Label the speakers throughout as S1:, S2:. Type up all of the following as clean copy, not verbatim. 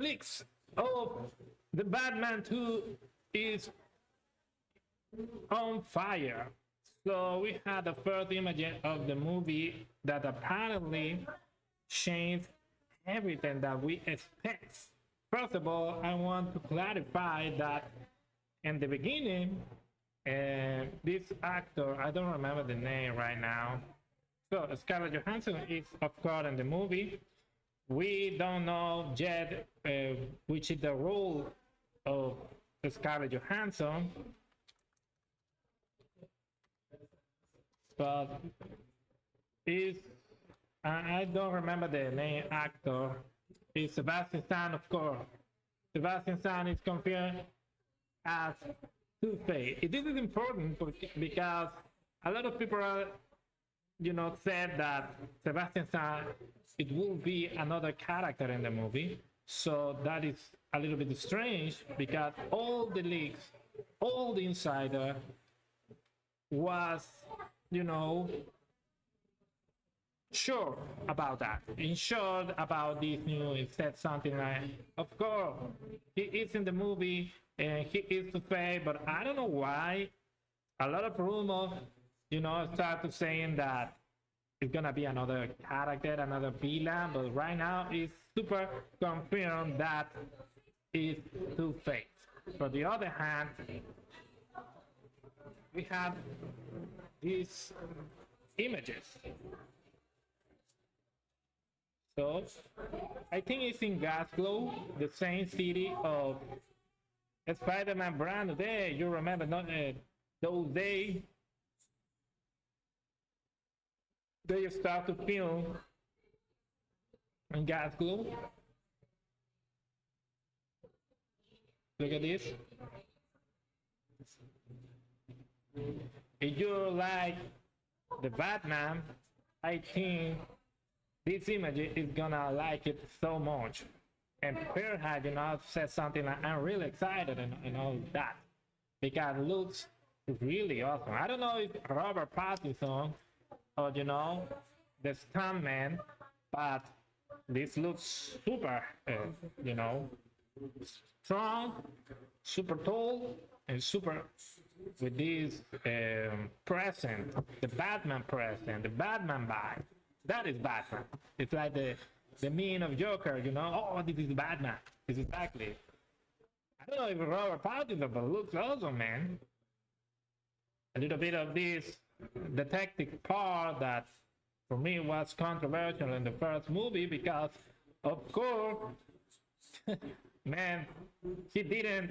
S1: leaks of the Batman 2 is on fire. So we had the first image of the movie that apparently changed everything that we expect. First of all, I want to clarify that in the beginning, this actor, I don't remember the name right now. So Scarlett Johansson is, of course, in the movie. We don't know yet which is the role of Scarlett Johansson, but is I don't remember the name actor. Is Sebastian Stan, of course. Sebastian Stan is confirmed as Two-Face. This is important because a lot of people are, said that Sebastian Stan it will be another character in the movie. So that is a little bit strange because all the leaks, all the insider was, sure about that. In short, about this news, it said something like, of course, he is in the movie and he is to pay, but I don't know why. A lot of rumors, start saying that it's gonna be another character, another villain, but right now it's super confirmed that it's Two-Face. For the other hand, we have these images. So I think it's in Glasgow, the same city of Spider-Man brand day. You remember not those days they start to film in Glasgow. Look at this. If you like the Batman, I think this image is gonna like it so much. And Perhad, said something like, I'm really excited and all that. Because it looks really awesome. I don't know if Robert Pattinson or, the stuntman, but this looks super, strong, super tall, and super with this present, the Batman present, the Batman vibe. That is Batman. It's like the mean of Joker, Oh, this is Batman. This is exactly. I don't know if Robert Pattinson, but it looks awesome, man. A little bit of this detective part that for me was controversial in the first movie because, of course, man, he didn't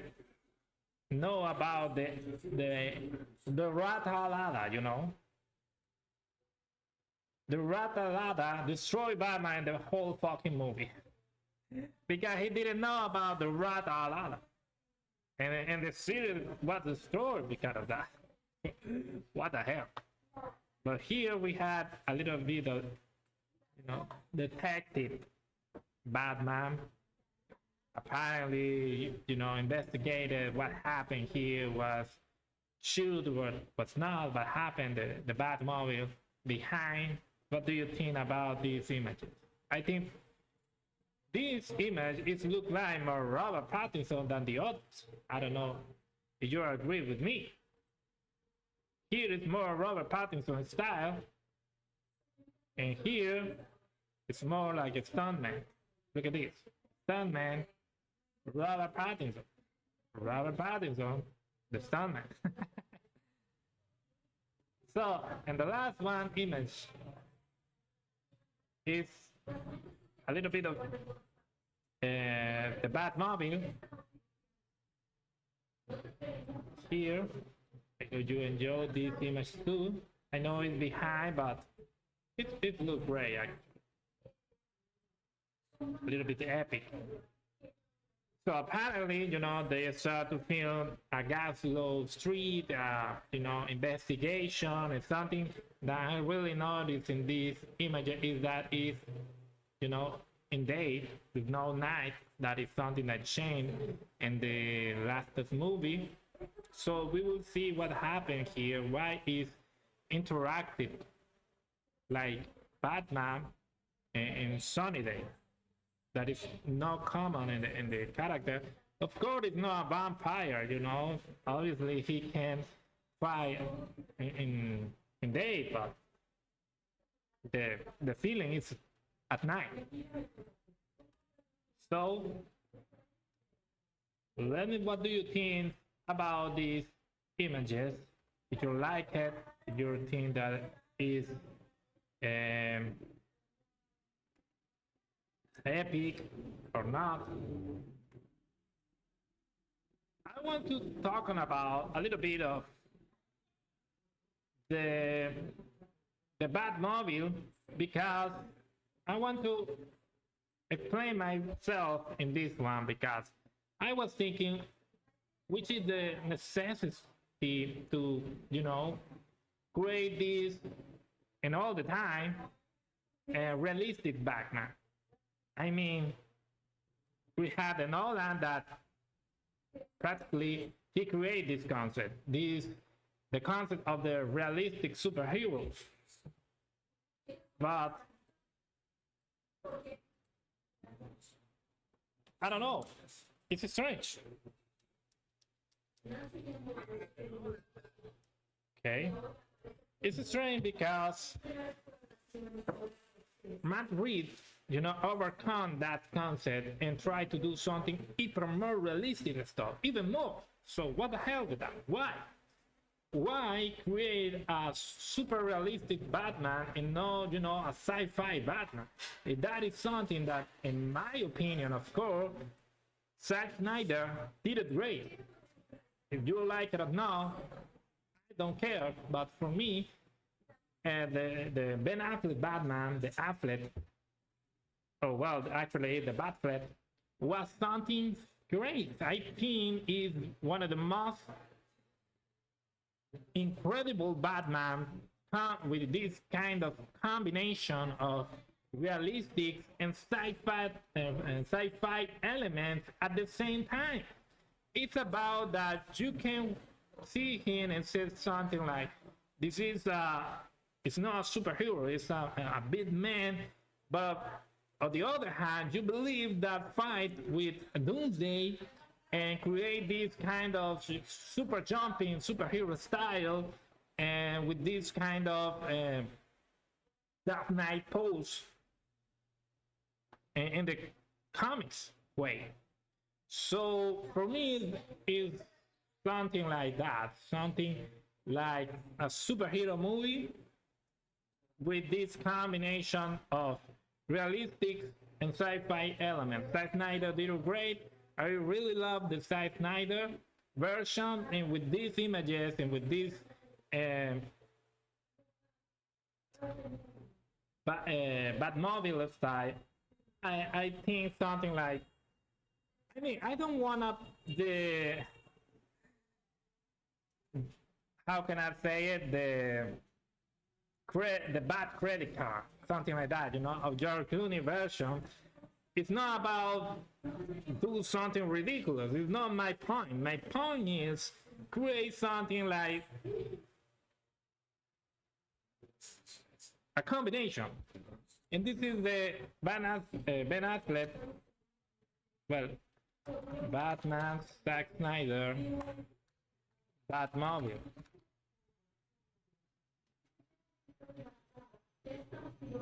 S1: know about the Ratalada, The Ratalada destroyed Batman the whole fucking movie because he didn't know about the Ratalada, and the city was destroyed because of that. What the hell? But here we had a little bit of, detective Batman. Apparently, investigated what happened here was shoot what was not what happened, the Batmobile behind. What do you think about these images? I think this image is look like more Robert Pattinson than the others. I don't know if you agree with me. Here is more Robert Pattinson style, and here it's more like a stuntman. Look at this, stuntman, Robert Pattinson, the stuntman. So, and the last one image is a little bit of the Batmobile here. If you enjoy this image too, I know it's behind, but it looks great actually. A little bit epic. So apparently, they start to film a Gaslow Street, investigation, and something that I really noticed in this image is that is, in day with no night. That is something that changed in the last movie. So we will see what happened here. Why is interactive like Batman in Sunny Day? that is not common in the character. Of course, it's not a vampire, you know. Obviously, he can fight in day, but the feeling is at night. So, let me. What do you think about these images? If you like it, if you think that is um, epic or not. I want to talk about a little bit of the the Batmobile because I want to explain myself in this one because I was thinking which is the necessity to create this and all the time realistic Batman. I mean, we had an Nolan that practically he created this concept, the concept of the realistic superheroes. But I don't know. It's strange. Okay. It's strange because Matt Reed, overcome that concept and try to do something even more realistic stuff, even more. So what the hell with that? Why? Why create a super realistic Batman and not, a sci-fi Batman? That is something that, in my opinion, of course, Zack Snyder did it great. If you like it or not, I don't care. But for me, the Ben Affleck Batman, the Affleck, actually the Batfleck, was something great. I think is one of the most incredible Batman with this kind of combination of realistic and sci-fi elements at the same time. It's about that you can see him and say something like, "This is it's not a superhero; it's a big man." But on the other hand, you believe that fight with Doomsday and create this kind of super jumping superhero style and with this kind of Dark Knight pose in the comics way. So for me, it's something like that, something like a superhero movie with this combination of realistic and sci-fi elements. Zack Snyder did it great. I really love the Zack Snyder version, and with these images and with this Batmobile style, I think something like, I mean, I don't want the, how can I say it, the bad credit card, something like that, of George Clooney version. It's not about do something ridiculous. It's not my point. My point is create something like a combination. And this is the Ben Affleck, Batman, Zack Snyder, Batmobile.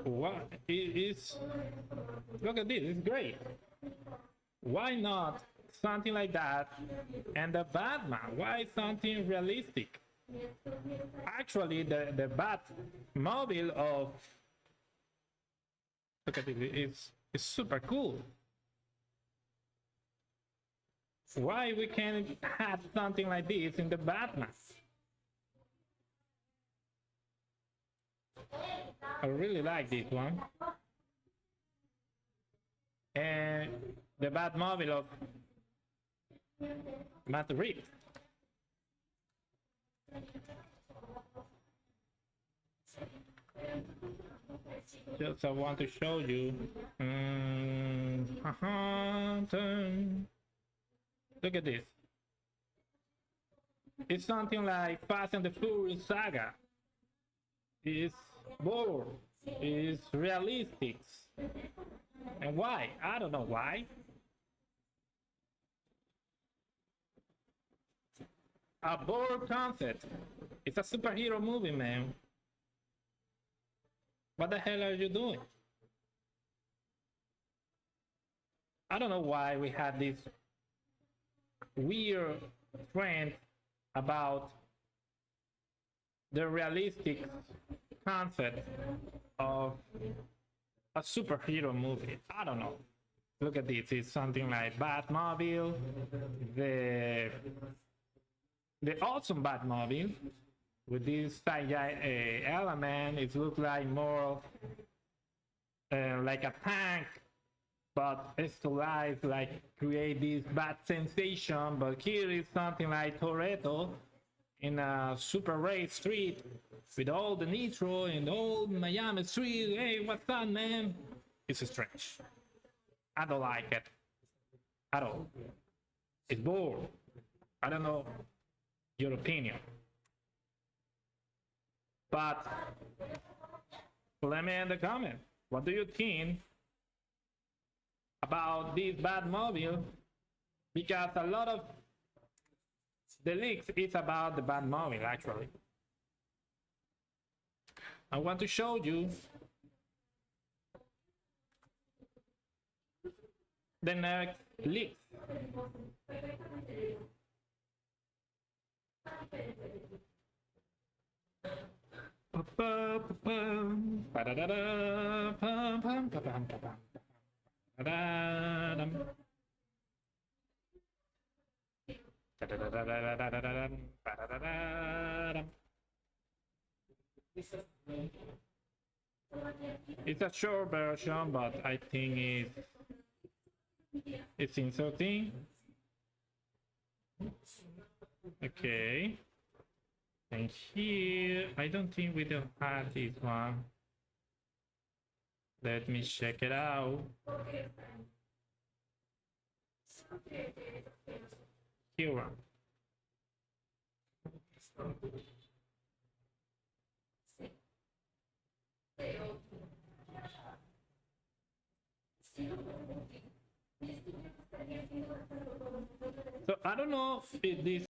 S1: What is, look at this, it's great. Why not something like that? And the Batman, why something realistic? Actually, the Batmobile of, look at it, it's super cool. Why we can't have something like this in the Batman? I really like this one. And the Batmobile of Matt Reeves. Just I want to show you. Look at this. It's something like Fast and the Furious saga. It's bold. is realistic. And why? I don't know why. A bored concept. It's a superhero movie, man. What the hell are you doing? I don't know why we had this weird trend about the realistic concept of a superhero movie. I don't know. Look at this. It's something like Batmobile, the awesome Batmobile with this CGI element. It looks like more like a tank, but it's to life, like create this bad sensation. But here is something like Toretto in a super race street with all the nitro and all Miami street. Hey, what's up, man? It's strange. I don't like it at all. It's bored. I don't know your opinion, but let me in the comment. What do you think about this Batmobile? Because a lot of the leaks is about the Batmobile, actually. I want to show you the next leak. It's a short version, but I think it's inserting. Okay. And here, I don't think we don't have this one. Let me check it out. Here one. So I don't know if this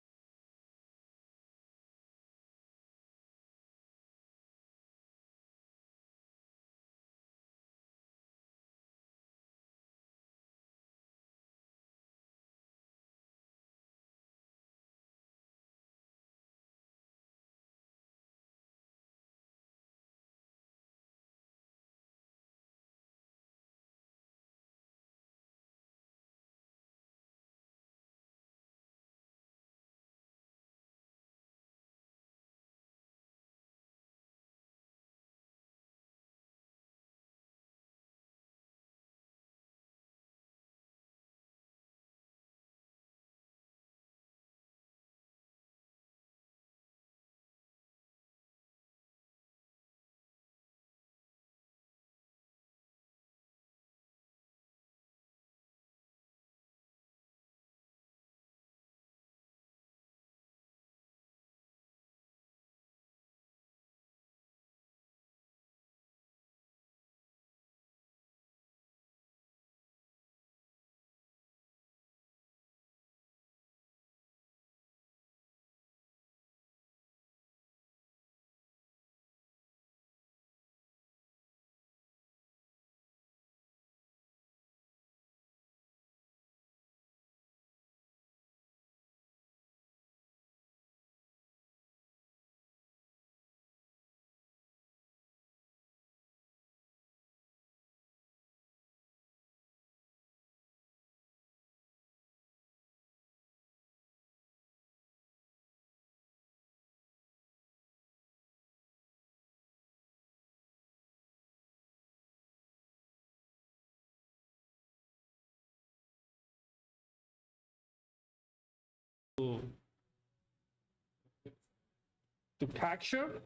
S1: to capture,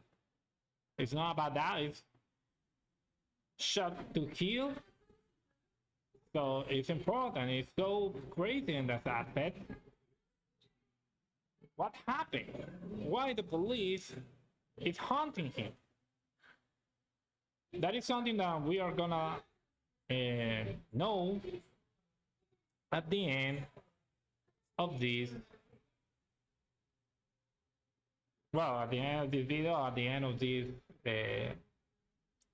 S1: it's not about that. It's shot to kill. So it's important. It's so crazy in that aspect. What happened? Why the police is hunting him? that is something that we are gonna know at the end of this. Well, at the end of this video, at the end of this, uh,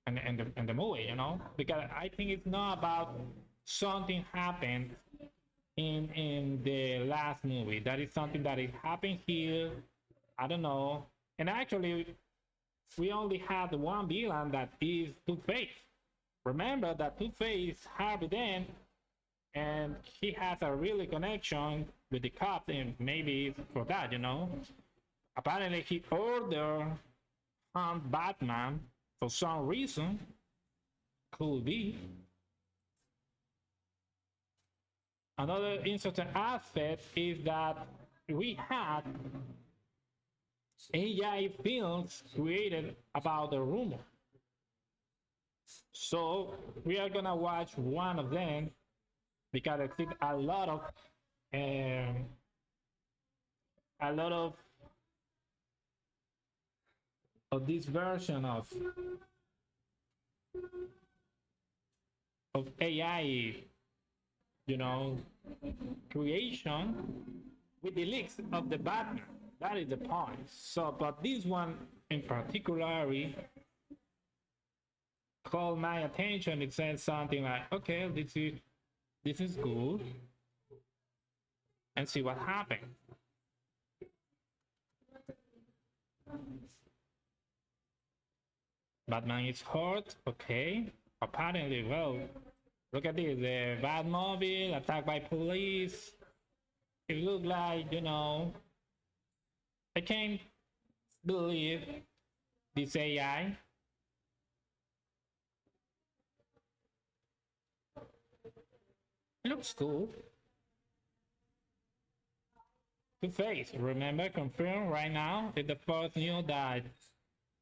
S1: and the movie, you know, because I think it's not about something happened in the last movie. That is something that is happened here. I don't know. And actually, we only had one villain that is Two-Face. Remember that Two-Face Harvey Dent, and he has a really connection with the cops, and maybe it's for that, you know. Apparently, he ordered hunt Batman for some reason. Could be. Another interesting aspect is that we had AI films created about the rumor. So we are gonna watch one of them because I think um, a lot of this version of AI, you know, creation with the leaks of the Batman. That is the point. So, but this one in particular called my attention. It said something like, "Okay, this is good," and see what happened. Batman is hurt. Okay, apparently, well, look at this: the Batmobile attacked by police. It looked like, you know, I can't believe this AI. It looks cool. Two-Face, remember, confirm right now. It's the first news that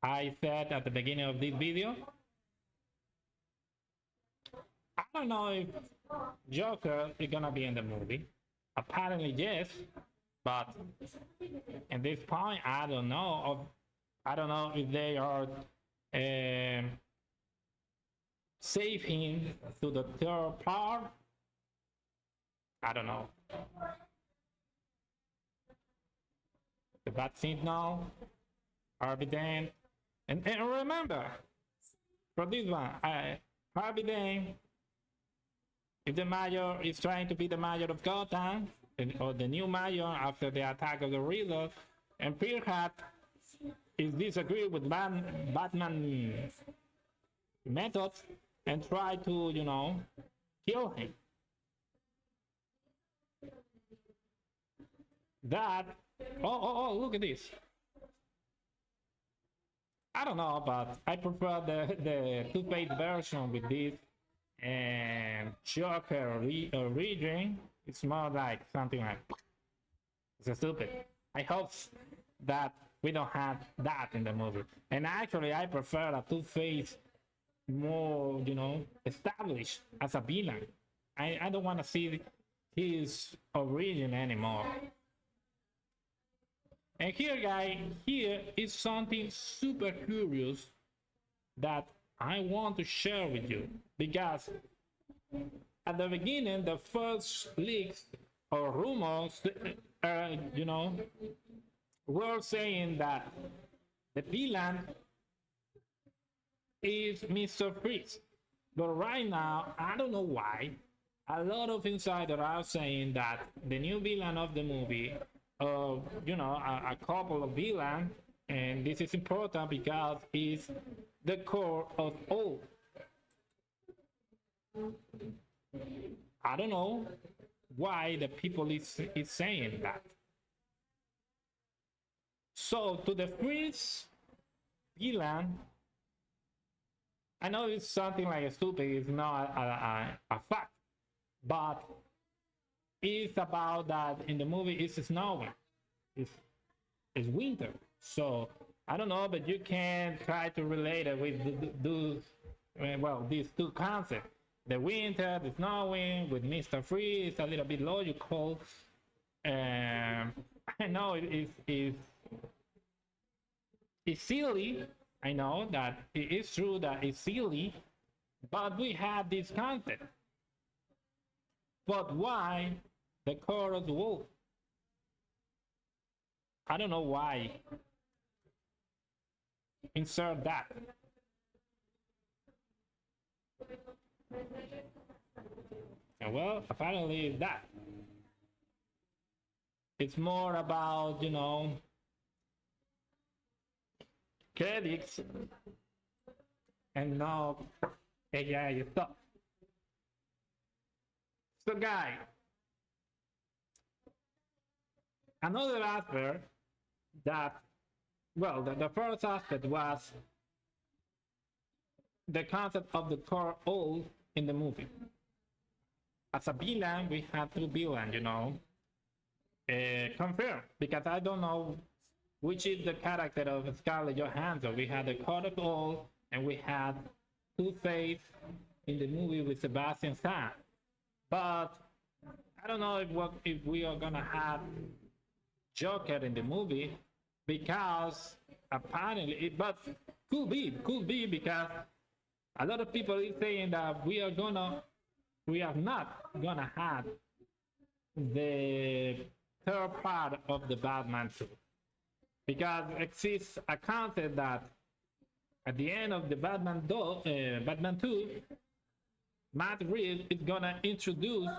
S1: I said at the beginning of this video. I don't know if Joker is gonna be in the movie. Apparently, yes, but at this point, I don't know. I don't know if they are save him to the third part. I don't know. The Bat Signal, Harvey Dent, and remember, for this one, Harvey Dent, if the mayor is trying to be the mayor of Gotham, or the new mayor after the attack of the Riddler, and perhaps is disagree with Batman methods and try to, you know, kill him. That, oh, look at this. I don't know, but I prefer the Two-Face version with this and Joker region. It's more like something like, it's stupid. I hope that we don't have that in the movie. And actually, I prefer a Two-Face more, you know, established as a villain. I don't want to see his origin anymore. And here, guys, here is something super curious that I want to share with you, because at the beginning, the first leaks or rumors, you know, were saying that the villain is Mr. Freeze. But right now, I don't know why, a lot of insiders are saying that the new villain of the movie, you know, a couple of villains, and this is important because it's the core of all. I don't know why the people is saying that. So to the first villain, I know it's something like stupid, it's not a fact, but it's about that in the movie it's snowing, it's winter. So I don't know, but you can try to relate it with these two concepts: the winter, the snowing, with Mr. Freeze, a little bit logical. I know it's silly, I know that it is true that it's silly, but we have this content. But why the chorus wolf? I don't know why. Insert that. And well, apparently it's that. It's more about, credits and not AI stuff. So guys, another aspect that, well, the first aspect was the concept of the core all in the movie. As a villain, we have two villains, confirmed, because I don't know which is the character of Scarlett Johansson. We had the core of all, and we had Two-Face in the movie with Sebastian Stan. But I don't know if we are gonna have Joker in the movie, because apparently, but could be because a lot of people is saying that we are not gonna have the third part of the Batman 2, because exists a concept that at the end of the Batman 2, Matt Reeves is gonna introduce,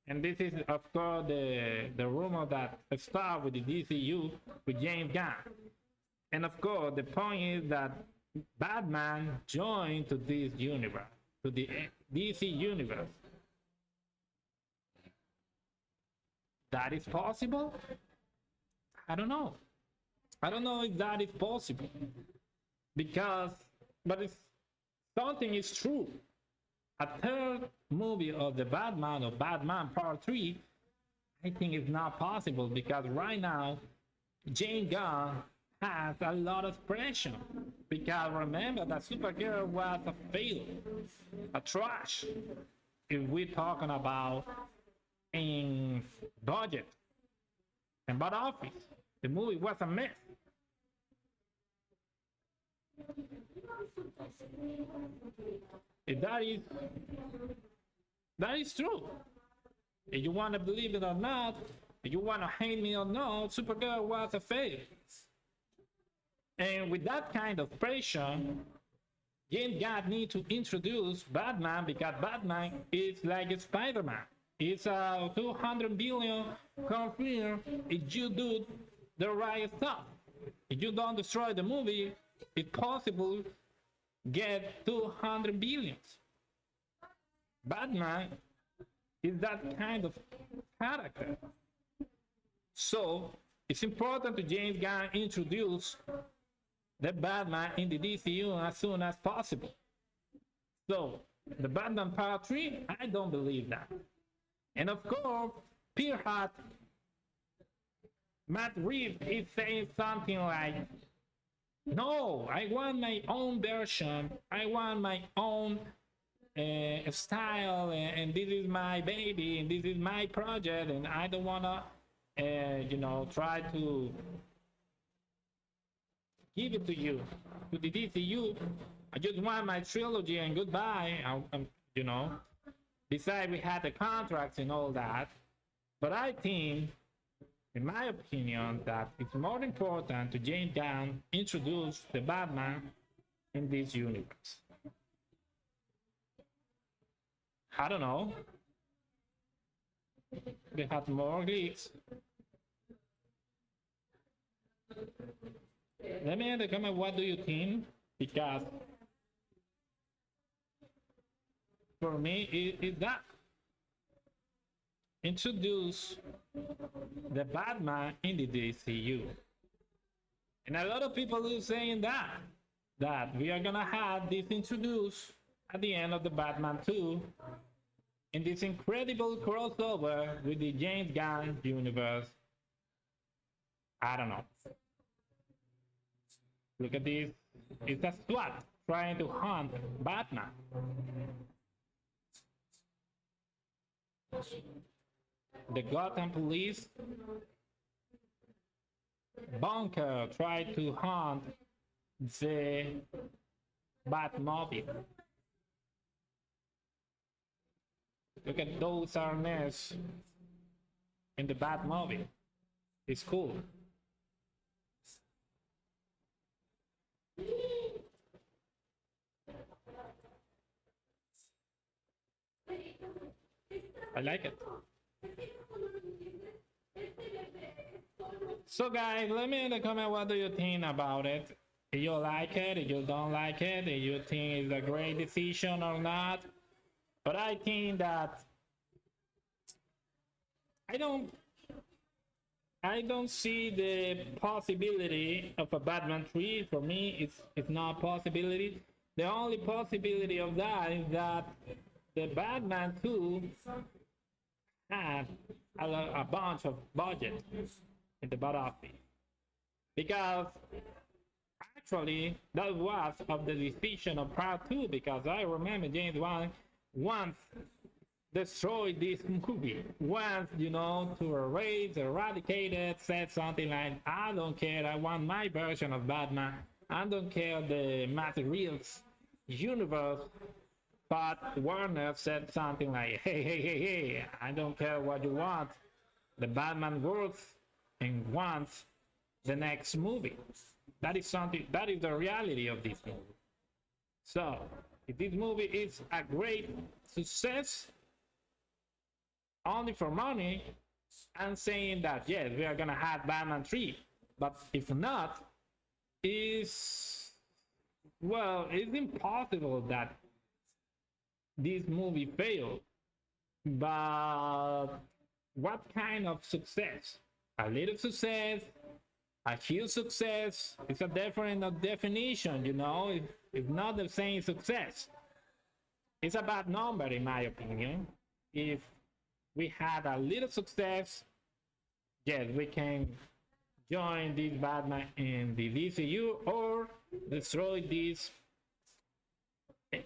S1: and this is of course the rumor that started with the DCU with James Gunn, and of course the point is that Batman joined to this universe, to the DC universe. That is possible? I don't know. I don't know if that is possible, because, but if something is true, a third movie of the Batman, or Batman Part 3, I think it's not possible, because right now James Gunn has a lot of pressure, because remember that Supergirl was a failure, a trash, if we're talking about in budget and box office. The movie was a mess. If that is true. If you want to believe it or not, if you want to hate me or not, Supergirl was a failure. And with that kind of pressure, James Gunn need to introduce Batman, because Batman is like a Spider-Man. It's a 200 billion confirmed if you do the right stuff. If you don't destroy the movie, it's possible get 200 billions. Batman is that kind of character. So it's important to James Gunn introduce the Batman in the DCU as soon as possible. So the Batman Part 3, I don't believe that. And of course, perhaps Matt Reeves is saying something like, no, I want my own version, I want my own style, and this is my baby, and this is my project, and I don't wanna try to give it to you, to the DCU. I just want my trilogy and goodbye. Besides, we had the contracts and all that. But I think, in my opinion, that it's more important to James Gunn introduce the Batman in this universe. I don't know. They have more leaks. Let me know in the comment, what do you think? Because for me, it's that. Introduce the Batman in the DCU. And a lot of people are saying that we are gonna have this introduced at the end of the Batman 2 in this incredible crossover with the James Gunn universe. I don't know. Look at this. It's a SWAT trying to hunt Batman. The Gotham police bunker tried to hunt the Batmobile. Look at those harnesses in the Batmobile. It's cool. I like it. So guys, let me in the comment what do you think about it. If you like it, if you don't like it, if you think it's a great decision or not. But I think that I don't see the possibility of a Batman 3. For me, it's not a possibility. The only possibility of that is that the Batman 2 had a bunch of budget in the box office. Because actually, that was of the decision of part 2, because I remember James Wan once destroyed this movie. Once, to erase, eradicate it, said something like, I don't care, I want my version of Batman. I don't care the Matt Reeves universe. But Warner said something like, hey, I don't care what you want. The Batman works and wants the next movie. That is the reality of this movie. So, if this movie is a great success, only for money, I'm saying that, yes, we are gonna have Batman 3. But if not, it's impossible that this movie failed. But what kind of success? A little success, a huge success? It's a different definition, It's not the same success. It's a bad number, in my opinion. If we had a little success, yes, we can join this Batman in the DCU or destroy this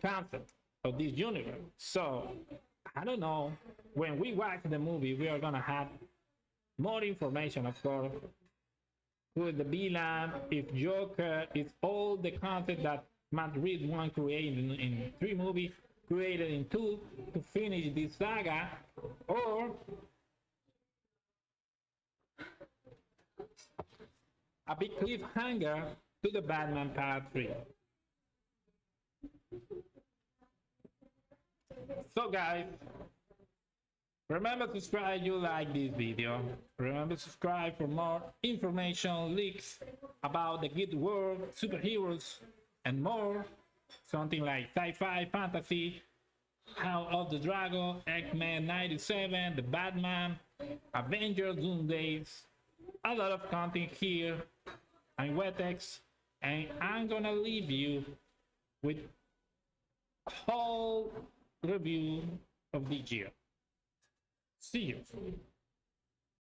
S1: concept of this universe. So I don't know, when we watch the movie we are gonna have more information, of course, who is the villain, if Joker is all the concept that Matt Reeves want created in 3 movies, created in 2 to finish this saga, or a big cliffhanger to the Batman Part 3. So guys, remember to subscribe if you like this video. Remember to subscribe for more information, leaks about the good world, superheroes, and more. Something like sci-fi, fantasy, House of the Dragon, X-Men 97, the Batman, Avengers, Doomsday. A lot of content here on Wetex, and I'm gonna leave you with a whole review of the year. See you.